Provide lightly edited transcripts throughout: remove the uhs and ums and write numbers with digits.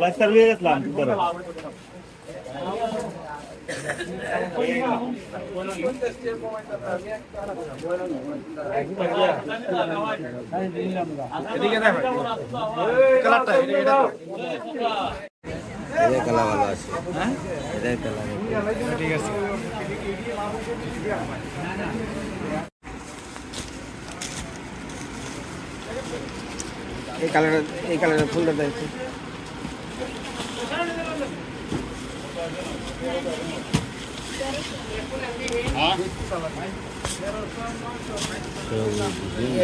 বাচ্চার নিয়ে গেছিলাম কালা ভালো আছে, এটাই কালা ঠিক আছে। এই কালারের ফুলটা দেখছি।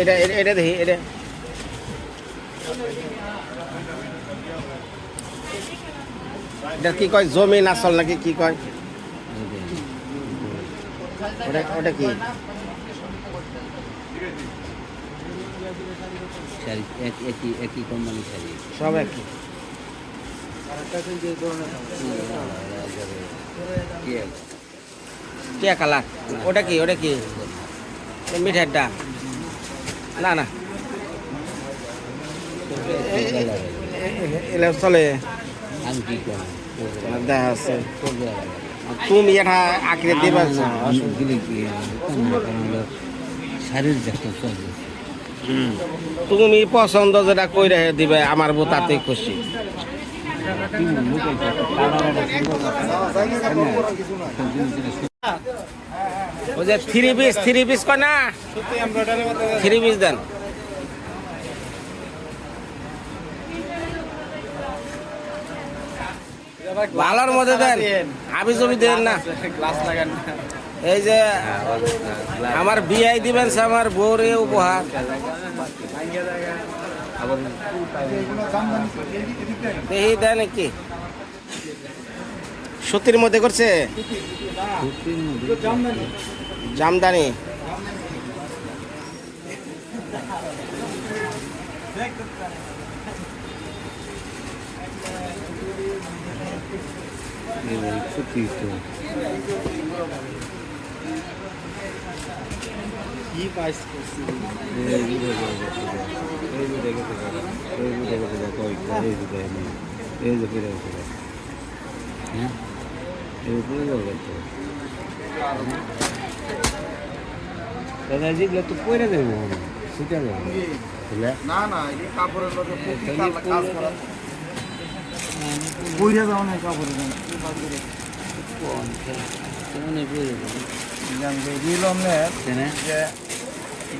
এটা এটা দেখি, এটা এটা কি কয়, জমিন আসল নাকি কি কয়? ওটা ওটা কি একই কোম্পানি শাড়ি, সব একই। টিয়া কালার, ওটা কি? ওটা কি মিঠাইটা? না না, এলে চলে দেখা আছে। তুমি এটা আঁকড়ে দিবা শাড়ির তুমি পছন্দ যেটা কইরা দিবে, আমার বউ তাতে খুশি। ওই যে থ্রি পিস কয় না, থ্রি পিস দেন। ভালোর মধ্যে দেন, হাবি জমি দেন না। এই যে আমার বিয়াই দিবেন, আমার বউরে উপহার। এই দেন কি সত্যির মধ্যে করছে? জামদানি। কি পাইস করছি দাদাজিগুলো তো পরে দেবো, সেটা না না, এই কাপড়ের লোকে কাজ করা পইরা যাও না, কাপড়ের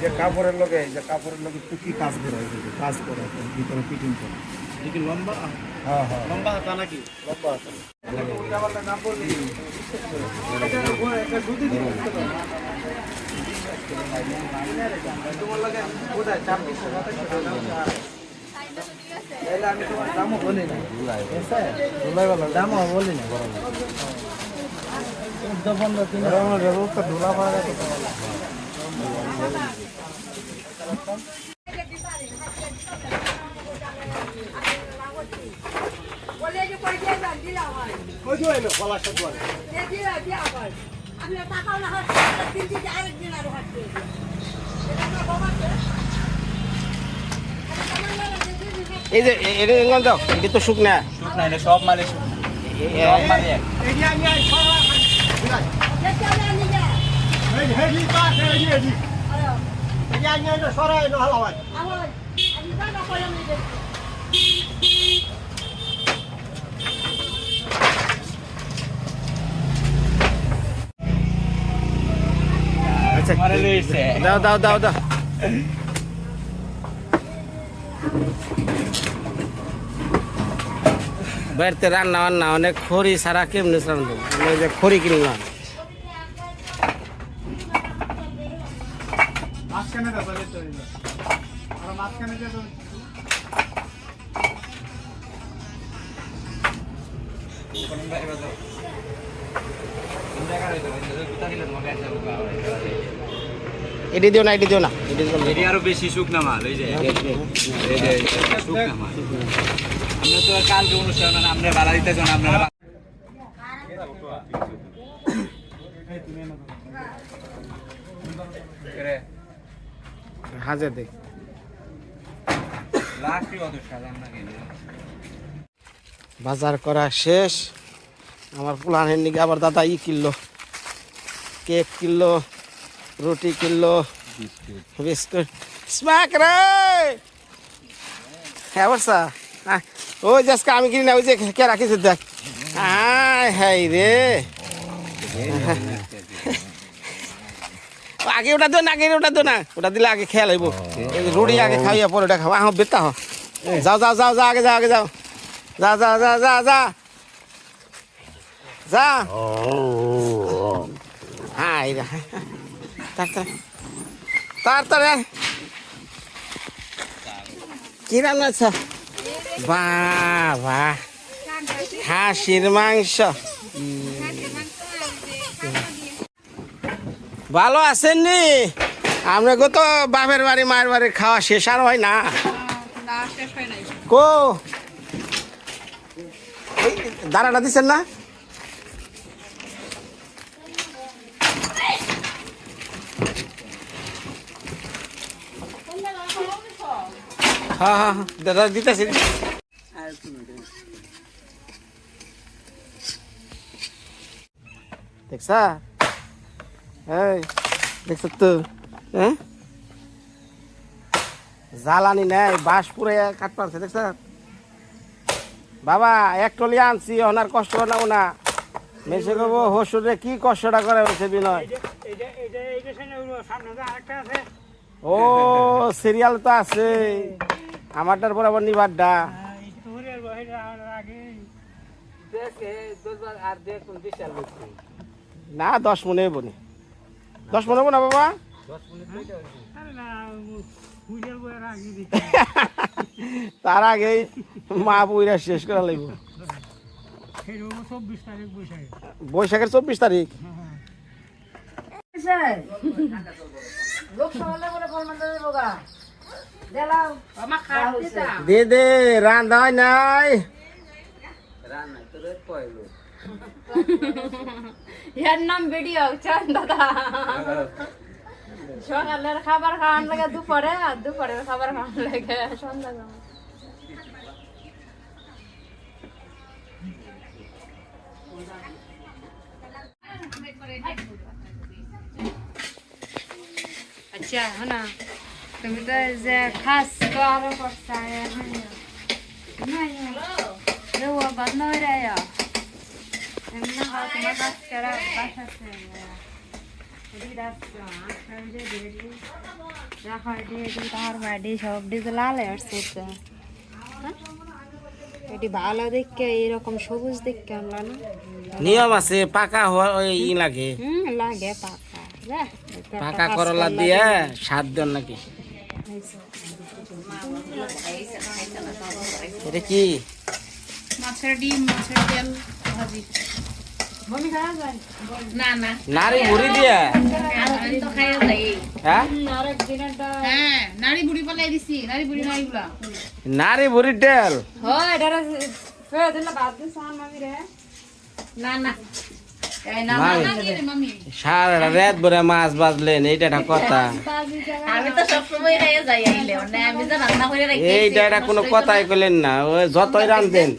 যে কাপড়ের লোকে, যে কাপড়ের লোকে টুকি কাজ করে, কাজ করে ভিতরে ফিটিং করে। লম্বা, হ্যাঁ হ্যাঁ, লম্বা হাতা নাকি? লম্বা হাতা। আমি তোমার দামও বলি না, দামও বলি না। ব্যবস্থা ধুলা পাওয়া গেছে। এই যে এটা দাও, এটা তো শুকনা, সব মালে দাও দাও দাও দাও। বাড়িতে রান্না বান্না অনেক খড়ি ছাড়া কেমনি রান্ধব, যে খড়ি কিনলাম। এটি দিও না, এটি দিও না, এটি আরো বেশি শুকনা মাল। এই যে শুকনা মাল, আমরা তো কালকে অনুষ্ঠান, আমরা ভাড়া দিতে চান আপনারা। হাজার দেখ বাজার করা শেষ। আমার পুলানের নিকে আবার দাদা কিনলো, কেক কিনলো, রুটি কিনলো, বিস্কুট। স্ম্যাক রে হ্যাঁ বর্ষা, ওই যে আজকে আমি কিনি না, ওই যে কে রাখিস দেখ। হ্যাঁ রে আগে ওটা দো না, আগে ওটা দো না, ওটা দিলে আগে খেয়াল হইব। রুটি আগে খাইয়া পরে ওটা খাওয়া বেতা হ। যাও যাও যাও যাও আগে যাও, আগে যাও, যা যা যা যা যা যা। হ্যাঁ তাড়াতাড়ি কি রান্না আছে? বাবা খাসির মাংস। ভালো আছেন নি? আপনাকে তো বাপের বাড়ি মায়ের বাড়ি খাওয়া শেষ আর হয় না। কো দাঁড়াটা দিচ্ছেন না? হ্যাঁ হ্যাঁ দাদা দিতেছি। দেখছা এই দেখছ তো, হ্যাঁ জ্বালানি নাই, বাঁশ পুরে কাট পারছে। দেখছ বাবা, এক টলি আনছি, ওনার কষ্ট নাও না। মেসে করবো হসুরে কি কষ্টটা করে হচ্ছে বিনয়। ও সিরিয়াল তো আছে আমারটার পর আবার নিবারটা। না 10 মনে হইব নি, 10 মনে হবো না বাবা। তার আগেই মা বইরা শেষ করা লাগবে। বৈশাখের 24 তারিখ। দে দে রান্না হয় নাই। এর নাম ভিডিও চান দাদা। সকালের খাবার খাওয়ান লাগে দুপুরে, আর দুপুরের খাবার খাওয়ান লাগে সন্ধ্যা। আচ্ছা না তুমি তো যে খাস আরো করছা বাদ নয় রে এমনি তোমার কাজ করা বাসাতে ভালো দেখে এরকম সবুজ দেখে আমরা না নিয়ম আছে, পাকা ই লাগে। লাগে পাকা করলা দিয়ে 7 দিন নাকি। এটা কি? মাছের ডিম, মাছের তেল ভাজি। নারী বুড়ি দিয়া নারী বুড়ি পালাই দিছি, নারী বুড়ি নারীগুলা নারী বুড়ির ডাল। সারা রাত ভরে মাছ বাজলেন, এইটা একটা কথা? এইটা একটা কোনো কথাই কইলেন না। ওই যতই রান্ধেন,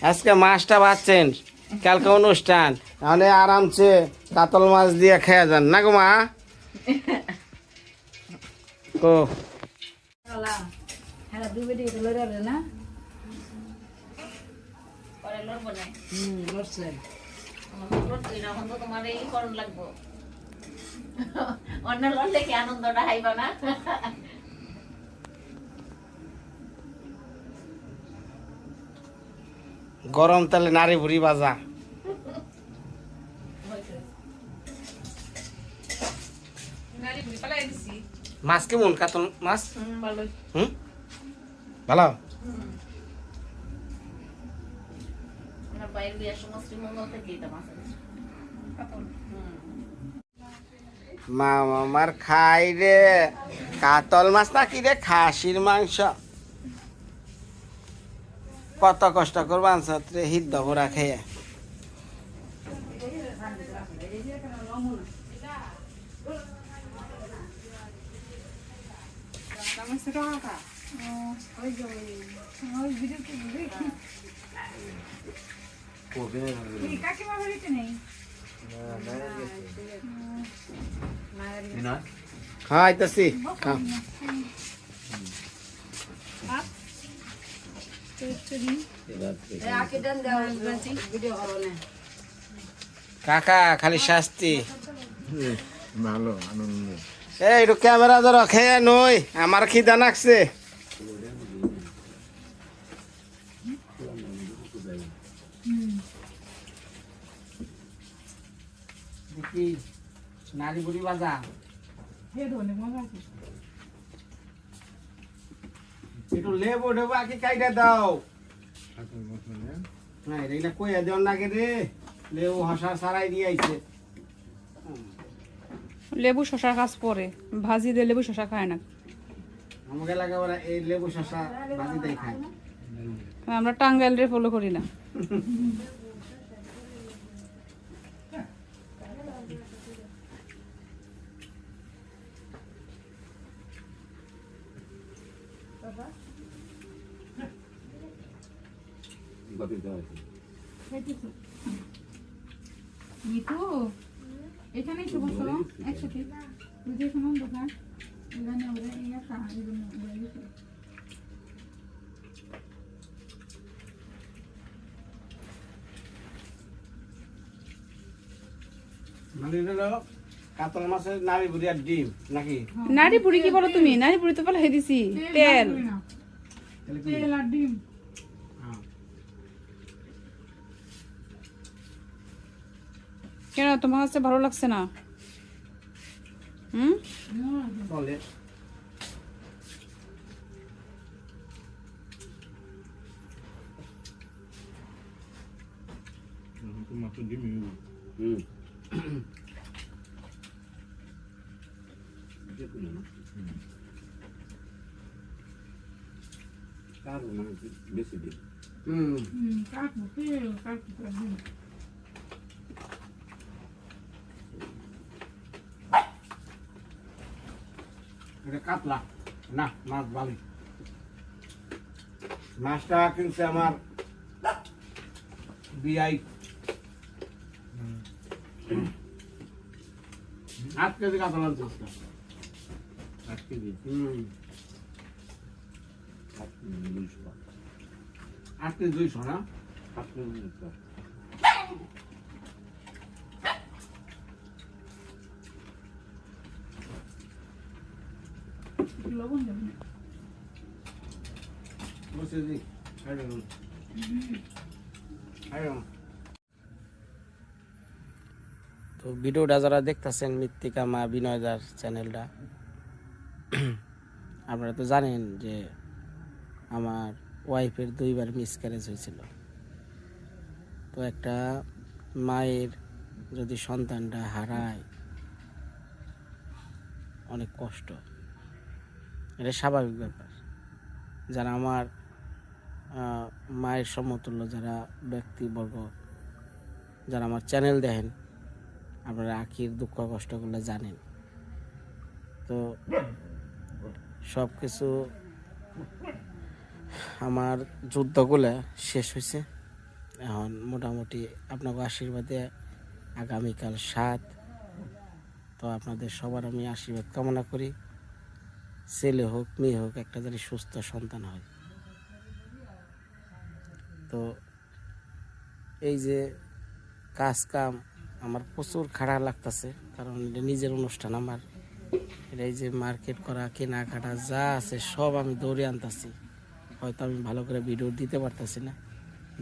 আজকে মাছটা বাজছেন, কালকে অনুষ্ঠান, তাহলে আরামসে কাতল মাছ দিয়ে খেয়ে যান না গো মা। কো গরম তেলে নারী বুড়ি বাজা। মাছ কেমন? কাতল মাছ ভালো। মামার খাই রে কাতল মাছ না কি রে, খাসির মাংস। কত কষ্ট করবো আনসার হিদ্দ ভরা খেয়ে। হ্যাঁ আইতাছি খাও। কাকা খালি শাস্তি ভালো আনন্দ। এই একটু ক্যামেরা ধরো, খেয়ে নই আমার খিদা লাগছে। দেখি নারী বুড়ি বাজা একটু লেবু টেবু আকি কাইটা দাও। হ্যাঁ এটা কইয়া দেওয়ার লাগে রে, লেবু হসা সারাই দিয়ে আইছে। লেবু শশা কাজ পরে, ভাজি দিয়ে লেবু শশা খায় না। আমাকে লাগে ওরা এই লেবু শসা ভাজি দেয় খায়। আমরা টাঙ্গাইল রে ফলো করি না। মিঠু এখানে এসে বসো একসাথে, তুই যে শোনো দোকান এখানে আমরা এই একটা মানে এটা হলো কাতল মাছের নারী বুড়ি আর ডিম নাকি? নারী বুড়ি কি বলো তুমি? নারী বুড়ি তো বলে দিছি তেল। তেল আর ডিম। কেন তোমার কাছে ভালো লাগছে না? বলে মাত্র ডিম বেশি দিন। এটা কাতলা না, মাছ বালি। মাছটা কিনছে আমার বিআই 8 কেজি কাতলা আনছে। 8 কেজি 8 কেজি 200 না? 8 কেজি লবণ দেব না। বসে দি আরে তো ভিডিওটা যারা দেখতেছেন মৃত্তিকা মা বিনয়দার চ্যানেলটা, আপনারা তো জানেন যে আমার ওয়াইফের 2বার মিসক্যারেজ হয়েছিল। তো একটা মায়ের যদি সন্তানটা হারায় অনেক কষ্ট, এটা স্বাভাবিক ব্যাপার। যারা আমার মায়ের সমতুল্য যারা ব্যক্তিবর্গ যারা আমার চ্যানেল দেখেন, আপনারা আখির দুঃখ কষ্টগুলো জানেন। তো সব কিছু আমার যুদ্ধগুলো শেষ হয়েছে, এখন মোটামুটি আপনাকে আশীর্বাদে আগামীকাল 7। তো আপনাদের সবার আমি আশীর্বাদ কামনা করি, ছেলে হোক মেয়ে হোক একটা যেন সুস্থ সন্তান হয়। তো এই যে কাজ কাম আমার প্রচুর খারাপ লাগতেছে, কারণ এটা নিজের অনুষ্ঠান আমার। এটা এই যে মার্কেট করা কেনাকাটা যা আছে সব আমি দৌড়ে আনতেছি। হয়তো আমি ভালো করে ভিডিও দিতে পারতেছি না,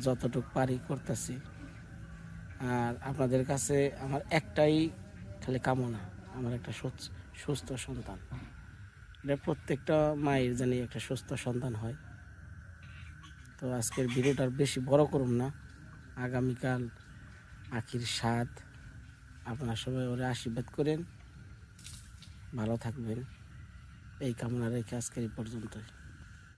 যতটুকু পারি করতেছি। আর আপনাদের কাছে আমার একটাই খালি কামনা, আমার একটা সুস্থ সন্তান। এটা প্রত্যেকটা মায়ের জানি একটা সুস্থ সন্তান হয়। তো আজকের ভিডিওটা বেশি বড় করুন না, আগামীকাল আখির 7। আপনারা সবাই ওরা আশীর্বাদ করেন, ভালো থাকবেন, এই কামনা রেখে আজকের এই পর্যন্তই।